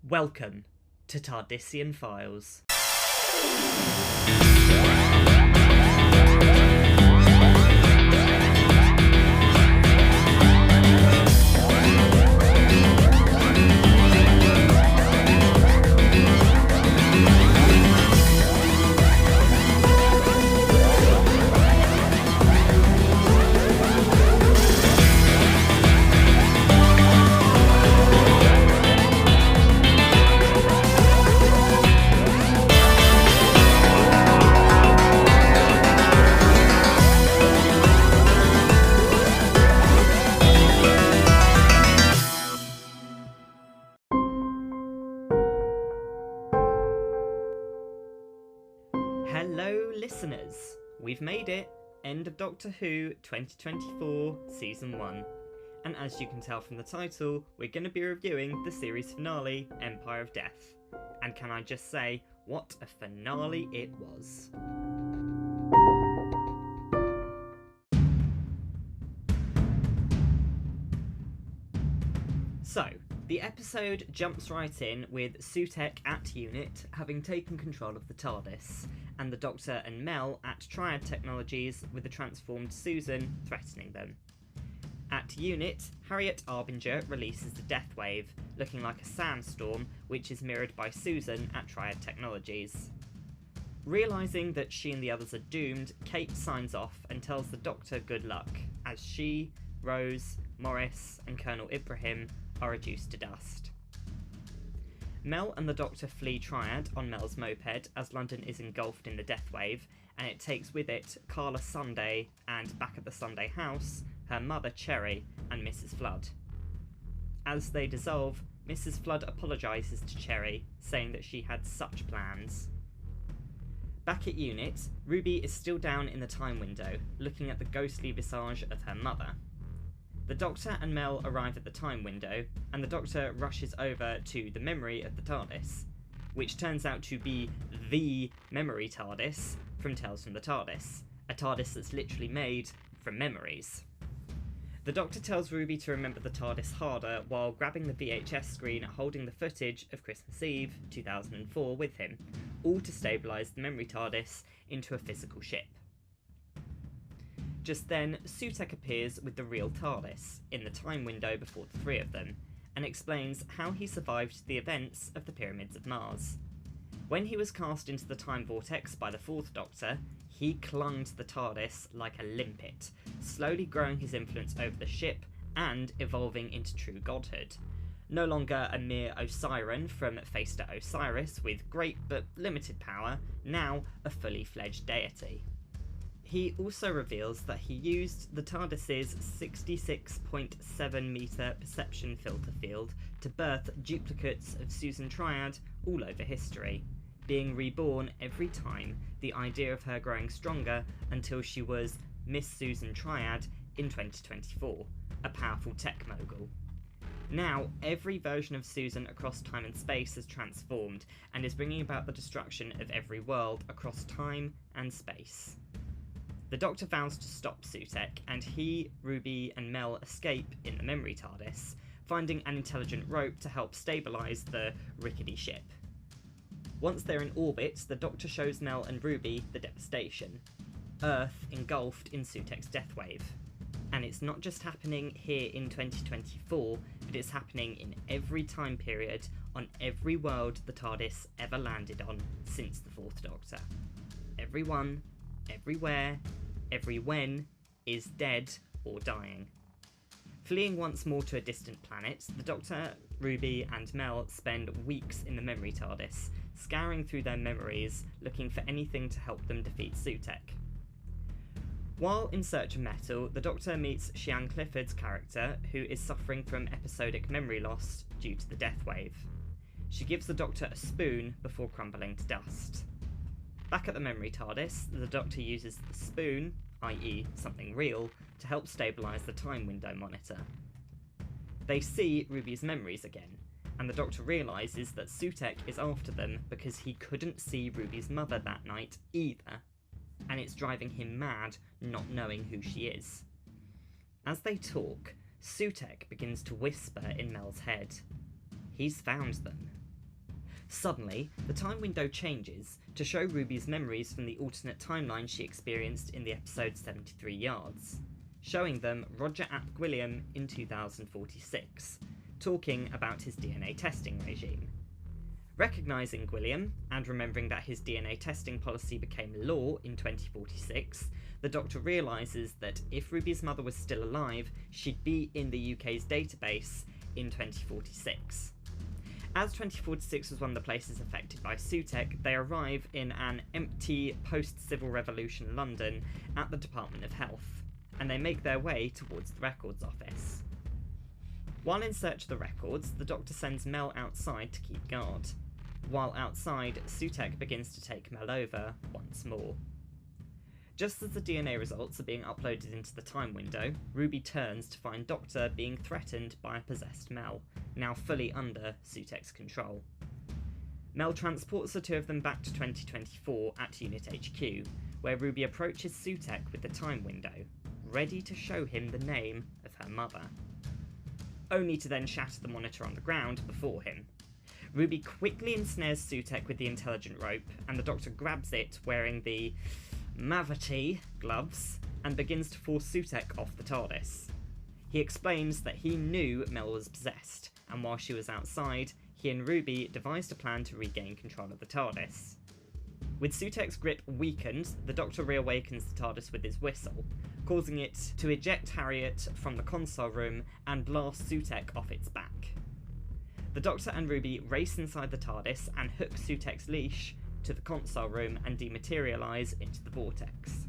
Welcome to Tardisian Files. Hello listeners, we've made it, end of Doctor Who 2024 Season 1. And as you can tell from the title, we're going to be reviewing the series finale, Empire of Death. And can I just say, what a finale it was. So, the episode jumps right in with Sutekh at Unit having taken control of the TARDIS, and the Doctor and Mel at Triad Technologies with the transformed Susan threatening them. At Unit, Harriet Arbinger releases the Death Wave, looking like a sandstorm, which is mirrored by Susan at Triad Technologies. Realising that she and the others are doomed, Kate signs off and tells the Doctor good luck, as she, Rose, Morris and Colonel Ibrahim are reduced to dust. Mel and the Doctor flee Triad on Mel's moped as London is engulfed in the death wave, and it takes with it Carla Sunday and, back at the Sunday house, her mother Cherry and Mrs. Flood. As they dissolve, Mrs. Flood apologises to Cherry, saying that she had such plans. Back at Unit, Ruby is still down in the time window, looking at the ghostly visage of her mother. The Doctor and Mel arrive at the time window, and the Doctor rushes over to the memory of the TARDIS, which turns out to be the memory TARDIS from Tales from the TARDIS, a TARDIS that's literally made from memories. The Doctor tells Ruby to remember the TARDIS harder while grabbing the VHS screen holding the footage of Christmas Eve 2004 with him, all to stabilise the memory TARDIS into a physical ship. Just then, Sutekh appears with the real TARDIS, in the time window before the three of them, and explains how he survived the events of the Pyramids of Mars. When he was cast into the time vortex by the Fourth Doctor, he clung to the TARDIS like a limpet, slowly growing his influence over the ship and evolving into true godhood. No longer a mere Osiren from Face to Osiris with great but limited power, now a fully fledged deity. He also reveals that he used the TARDIS's 66.7 metre perception filter field to birth duplicates of Susan Triad all over history, being reborn every time, the idea of her growing stronger until she was Miss Susan Triad in 2024, a powerful tech mogul. Now, every version of Susan across time and space has transformed and is bringing about the destruction of every world across time and space. The Doctor vows to stop Sutekh, and he, Ruby and Mel escape in the memory TARDIS, finding an intelligent rope to help stabilise the rickety ship. Once they're in orbit, the Doctor shows Mel and Ruby the devastation. Earth engulfed in Sutekh's death wave. And it's not just happening here in 2024, but it's happening in every time period on every world the TARDIS ever landed on since the Fourth Doctor. Everyone, everywhere, every when is dead or dying. Fleeing once more to a distant planet, the Doctor, Ruby and Mel spend weeks in the memory TARDIS, scouring through their memories, looking for anything to help them defeat Sutekh. While in search of metal, the Doctor meets Sian Clifford's character, who is suffering from episodic memory loss due to the death wave. She gives the Doctor a spoon before crumbling to dust. Back at the memory TARDIS, the Doctor uses the spoon, i.e. something real, to help stabilise the time window monitor. They see Ruby's memories again, and the Doctor realises that Sutekh is after them because he couldn't see Ruby's mother that night either, and it's driving him mad not knowing who she is. As they talk, Sutekh begins to whisper in Mel's head. He's found them. Suddenly, the time window changes to show Ruby's memories from the alternate timeline she experienced in the episode 73 Yards, showing them Roger Ap Gwilliam in 2046, talking about his DNA testing regime. Recognising Gwilliam, and remembering that his DNA testing policy became law in 2046, the Doctor realises that if Ruby's mother was still alive, she'd be in the UK's database in 2046. As 2046 was one of the places affected by Sutekh, they arrive in an empty post-Civil Revolution London at the Department of Health, and they make their way towards the records office. While in search of the records, the Doctor sends Mel outside to keep guard. While outside, Sutekh begins to take Mel over once more. Just as the DNA results are being uploaded into the time window, Ruby turns to find Doctor being threatened by a possessed Mel, now fully under Sutekh's control. Mel transports the two of them back to 2024 at Unit HQ, where Ruby approaches Sutekh with the time window, ready to show him the name of her mother, only to then shatter the monitor on the ground before him. Ruby quickly ensnares Sutekh with the intelligent rope, and the Doctor grabs it wearing the Mavati gloves and begins to force Sutekh off the TARDIS. He explains that he knew Mel was possessed, and while she was outside, he and Ruby devised a plan to regain control of the TARDIS. With Sutekh's grip weakened, the Doctor reawakens the TARDIS with his whistle, causing it to eject Harriet from the console room and blast Sutekh off its back. The Doctor and Ruby race inside the TARDIS and hook Sutekh's leash to the console room and dematerialise into the vortex.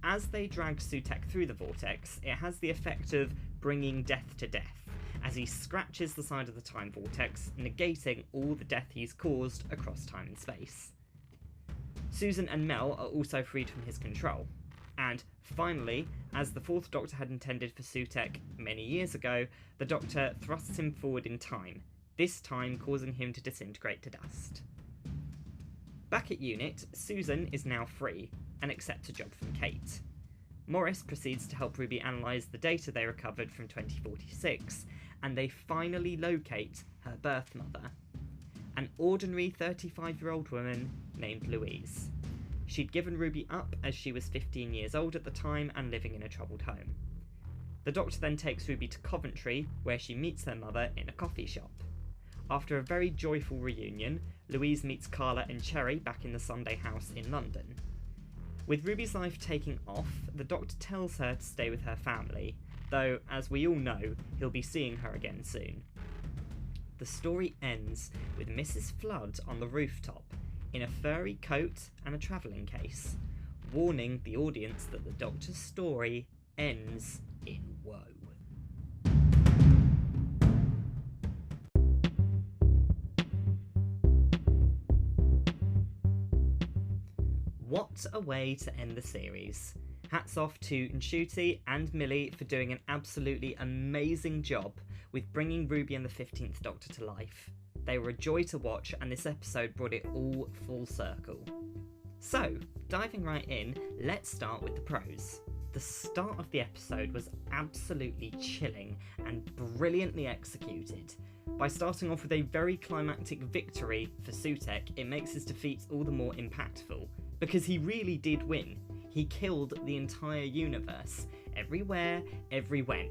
As they drag Sutekh through the vortex, it has the effect of bringing death to death, as he scratches the side of the time vortex, negating all the death he's caused across time and space. Susan and Mel are also freed from his control, and finally, as the Fourth Doctor had intended for Sutekh many years ago, the Doctor thrusts him forward in time, this time causing him to disintegrate to dust. Back at Unit, Susan is now free, and accepts a job from Kate. Morris proceeds to help Ruby analyse the data they recovered from 2046, and they finally locate her birth mother, an ordinary 35-year-old woman named Louise. She'd given Ruby up as she was 15 years old at the time and living in a troubled home. The Doctor then takes Ruby to Coventry, where she meets her mother in a coffee shop. After a very joyful reunion, Louise meets Carla and Cherry back in the Sunday house in London. With Ruby's life taking off, the Doctor tells her to stay with her family, though, as we all know, he'll be seeing her again soon. The story ends with Mrs. Flood on the rooftop, in a furry coat and a travelling case, warning the audience that the Doctor's story ends in woe. What a way to end the series. Hats off to Ncuti and Millie for doing an absolutely amazing job with bringing Ruby and the 15th Doctor to life. They were a joy to watch, and this episode brought it all full circle. So, diving right in, let's start with the pros. The start of the episode was absolutely chilling and brilliantly executed. By starting off with a very climactic victory for Sutekh, it makes his defeats all the more impactful, because he really did win. He killed the entire universe, everywhere, everywhen.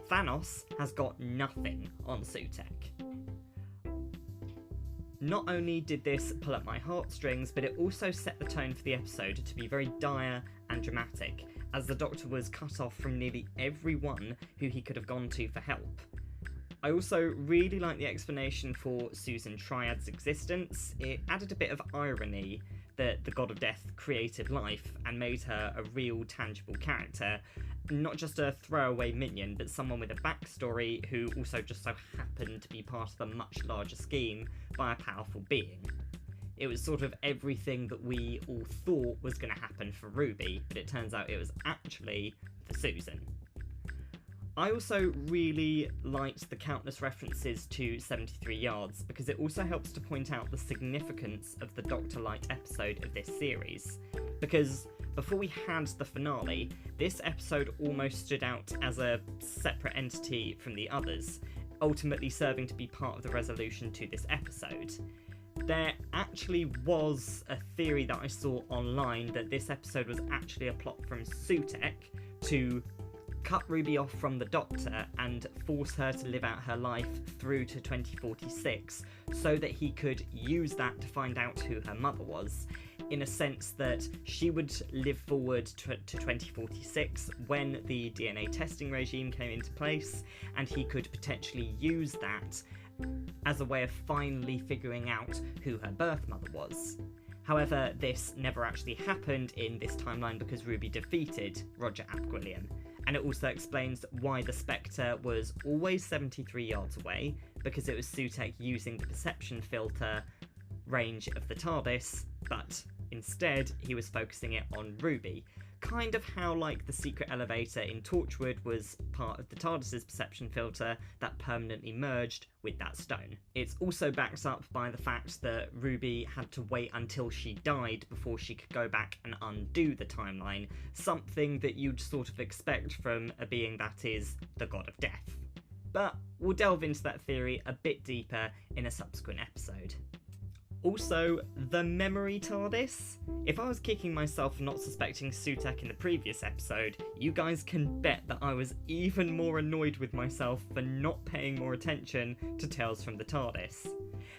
Thanos has got nothing on Sutekh. Not only did this pull at my heartstrings, but it also set the tone for the episode to be very dire and dramatic, as the Doctor was cut off from nearly everyone who he could have gone to for help. I also really like the explanation for Susan Triad's existence. It added a bit of irony that the God of Death created life and made her a real, tangible character, not just a throwaway minion, but someone with a backstory who also just so happened to be part of a much larger scheme by a powerful being. It was sort of everything that we all thought was going to happen for Ruby, but it turns out it was actually for Susan. I also really liked the countless references to 73 Yards, because it also helps to point out the significance of the Doctor Light episode of this series. Because before we had the finale, this episode almost stood out as a separate entity from the others, ultimately serving to be part of the resolution to this episode. There actually was a theory that I saw online that this episode was actually a plot from Sutekh to cut Ruby off from the Doctor and force her to live out her life through to 2046 so that he could use that to find out who her mother was, in a sense that she would live forward to 2046 when the DNA testing regime came into place, and he could potentially use that as a way of finally figuring out who her birth mother was. However, this never actually happened in this timeline because Ruby defeated Roger Ap-Gwilliam, and it also explains why the Spectre was always 73 yards away, because it was Sutekh using the perception filter range of the TARDIS, but instead he was focusing it on Ruby. Kind of how like the secret elevator in Torchwood was part of the TARDIS's perception filter that permanently merged with that stone. It's also backed up by the fact that Ruby had to wait until she died before she could go back and undo the timeline, something that you'd sort of expect from a being that is the god of death. But we'll delve into that theory a bit deeper in a subsequent episode. Also, the memory TARDIS. If I was kicking myself for not suspecting Sutekh in the previous episode, you guys can bet that I was even more annoyed with myself for not paying more attention to Tales from the TARDIS.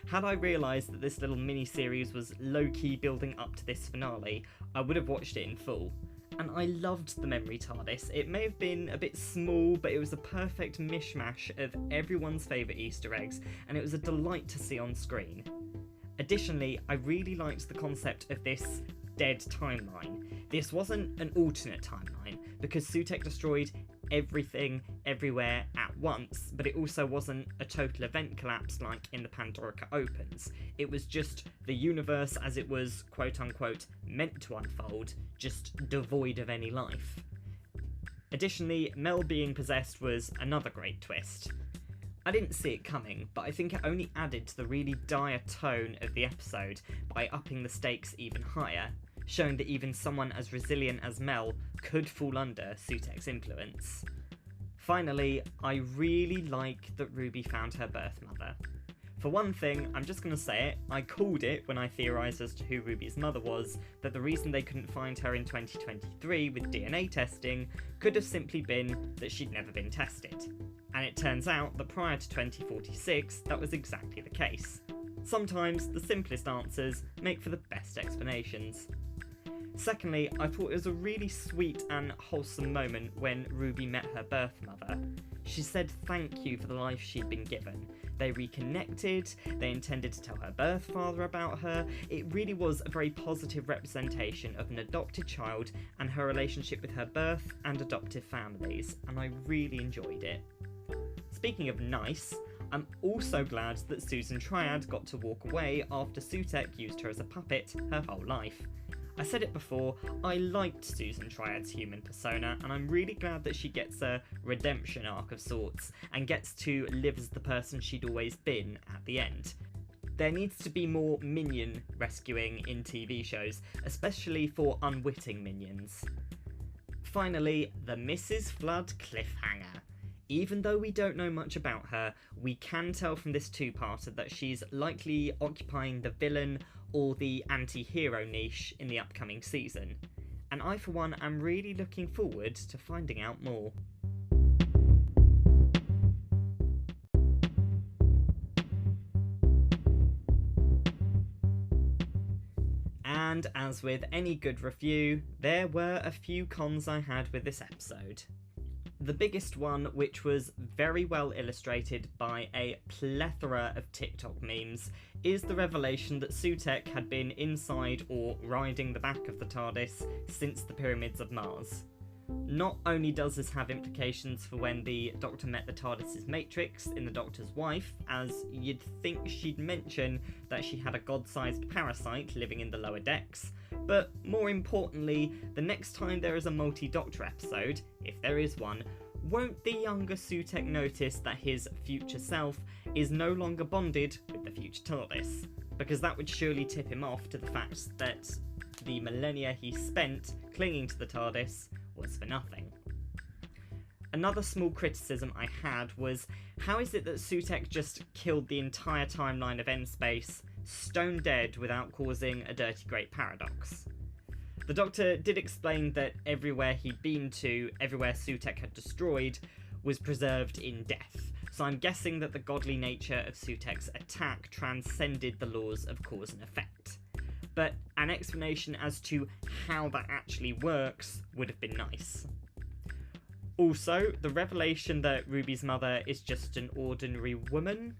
Had I realised that this little mini-series was low-key building up to this finale, I would have watched it in full. And I loved the memory TARDIS. It may have been a bit small, but it was a perfect mishmash of everyone's favourite Easter eggs, and it was a delight to see on screen. Additionally, I really liked the concept of this dead timeline. This wasn't an alternate timeline, because Sutekh destroyed everything, everywhere, at once, but it also wasn't a total event collapse like in the Pandorica Opens. It was just the universe as it was, quote-unquote, meant to unfold, just devoid of any life. Additionally, Mel being possessed was another great twist. I didn't see it coming, but I think it only added to the really dire tone of the episode by upping the stakes even higher, showing that even someone as resilient as Mel could fall under Sutekh's influence. Finally, I really like that Ruby found her birth mother. For one thing, I'm just going to say it, I called it when I theorised as to who Ruby's mother was, that the reason they couldn't find her in 2023 with DNA testing could have simply been that she'd never been tested. And it turns out that prior to 2046, that was exactly the case. Sometimes the simplest answers make for the best explanations. Secondly, I thought it was a really sweet and wholesome moment when Ruby met her birth mother. She said thank you for the life she'd been given. They reconnected, they intended to tell her birth father about her. It really was a very positive representation of an adopted child and her relationship with her birth and adoptive families, and I really enjoyed it. Speaking of nice, I'm also glad that Susan Triad got to walk away after Sutekh used her as a puppet her whole life. I said it before, I liked Susan Triad's human persona, and I'm really glad that she gets a redemption arc of sorts, and gets to live as the person she'd always been at the end. There needs to be more minion rescuing in TV shows, especially for unwitting minions. Finally, the Mrs. Flood cliffhanger. Even though we don't know much about her, we can tell from this two-parter that she's likely occupying the villain or the anti-hero niche in the upcoming season. And I, for one, am really looking forward to finding out more. And as with any good review, there were a few cons I had with this episode. The biggest one, which was very well illustrated by a plethora of TikTok memes, is the revelation that Sutekh had been inside or riding the back of the TARDIS since the Pyramids of Mars. Not only does this have implications for when the Doctor met the TARDIS's Matrix in The Doctor's Wife, as you'd think she'd mention that she had a god-sized parasite living in the lower decks, but more importantly, the next time there is a multi-Doctor episode, if there is one, won't the younger Sutekh notice that his future self is no longer bonded with the future TARDIS? Because that would surely tip him off to the fact that the millennia he spent clinging to the TARDIS was for nothing. Another small criticism I had was, how is it that Sutekh just killed the entire timeline of N-Space stone dead without causing a dirty great paradox. The Doctor did explain that everywhere he'd been to, everywhere Sutekh had destroyed, was preserved in death, so I'm guessing that the godly nature of Sutekh's attack transcended the laws of cause and effect. But an explanation as to how that actually works would have been nice. Also, the revelation that Ruby's mother is just an ordinary woman?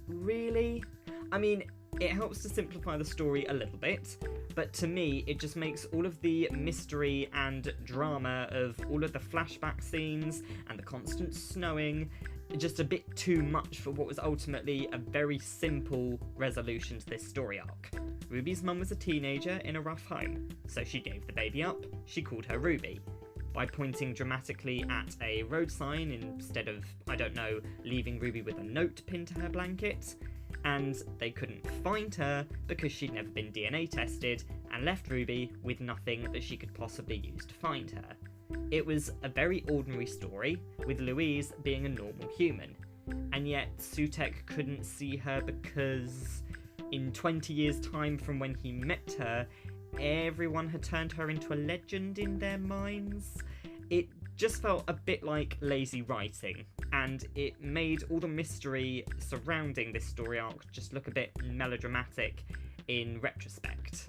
Really? I mean, it helps to simplify the story a little bit, but to me it just makes all of the mystery and drama of all of the flashback scenes and the constant snowing just a bit too much for what was ultimately a very simple resolution to this story arc. Ruby's mum was a teenager in a rough home, so she gave the baby up. She called her Ruby. By pointing dramatically at a road sign instead of, I don't know, leaving Ruby with a note pinned to her blanket, and they couldn't find her because she'd never been DNA tested and left Ruby with nothing that she could possibly use to find her. It was a very ordinary story, with Louise being a normal human, and yet Sutekh couldn't see her because in 20 years' time from when he met her, everyone had turned her into a legend in their minds. It just felt a bit like lazy writing, and it made all the mystery surrounding this story arc just look a bit melodramatic in retrospect.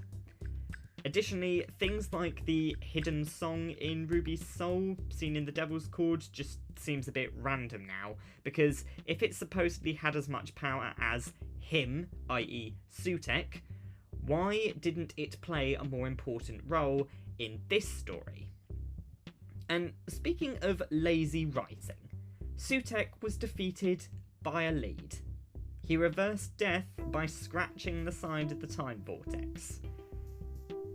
Additionally, things like the hidden song in Ruby's soul, seen in the Devil's Chord, just seems a bit random now, because if it supposedly had as much power as him, i.e. Sutekh, why didn't it play a more important role in this story? And speaking of lazy writing, Sutekh was defeated by a lead. He reversed death by scratching the side of the time vortex.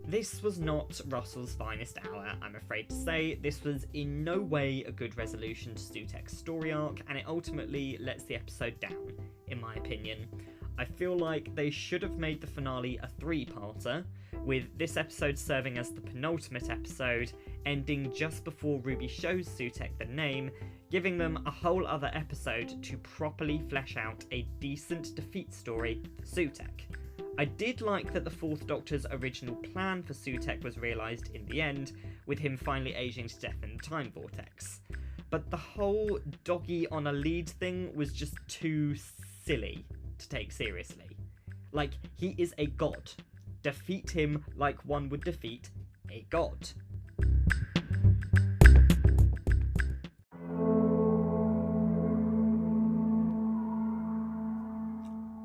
This was not Russell's finest hour, I'm afraid to say. This was in no way a good resolution to Sutekh's story arc, and it ultimately lets the episode down, in my opinion. I feel like they should have made the finale a three-parter, with this episode serving as the penultimate episode, ending just before Ruby shows Sutekh the name, giving them a whole other episode to properly flesh out a decent defeat story for Sutekh. I did like that the Fourth Doctor's original plan for Sutekh was realised in the end, with him finally aging to death in the time vortex. But the whole doggy on a lead thing was just too silly to take seriously. Like, he is a god. Defeat him like one would defeat a god.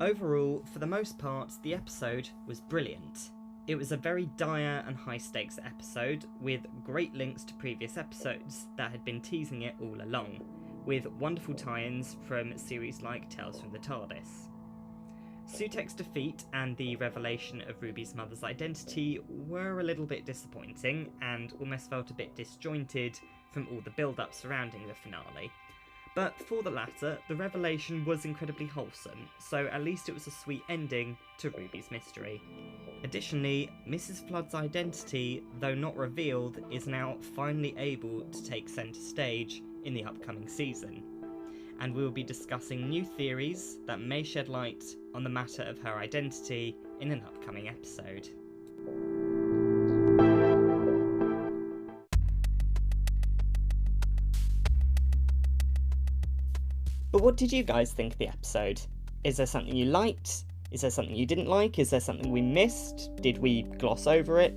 Overall, for the most part, the episode was brilliant. It was a very dire and high-stakes episode, with great links to previous episodes that had been teasing it all along, with wonderful tie-ins from series like Tales from the TARDIS. Sutekh's defeat and the revelation of Ruby's mother's identity were a little bit disappointing, and almost felt a bit disjointed from all the build-up surrounding the finale. But for the latter, the revelation was incredibly wholesome, so at least it was a sweet ending to Ruby's mystery. Additionally, Mrs. Flood's identity, though not revealed, is now finally able to take centre stage in the upcoming season. And we will be discussing new theories that may shed light on the matter of her identity in an upcoming episode. But what did you guys think of the episode? Is there something you liked? Is there something you didn't like? Is there something we missed? Did we gloss over it?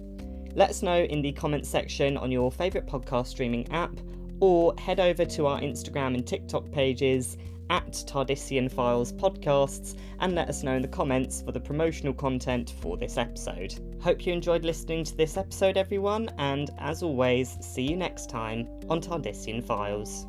Let us know in the comments section on your favourite podcast streaming app, or head over to our Instagram and TikTok pages at Tardisian Files Podcasts and let us know in the comments for the promotional content for this episode. Hope you enjoyed listening to this episode, everyone, and as always, see you next time on Tardisian Files.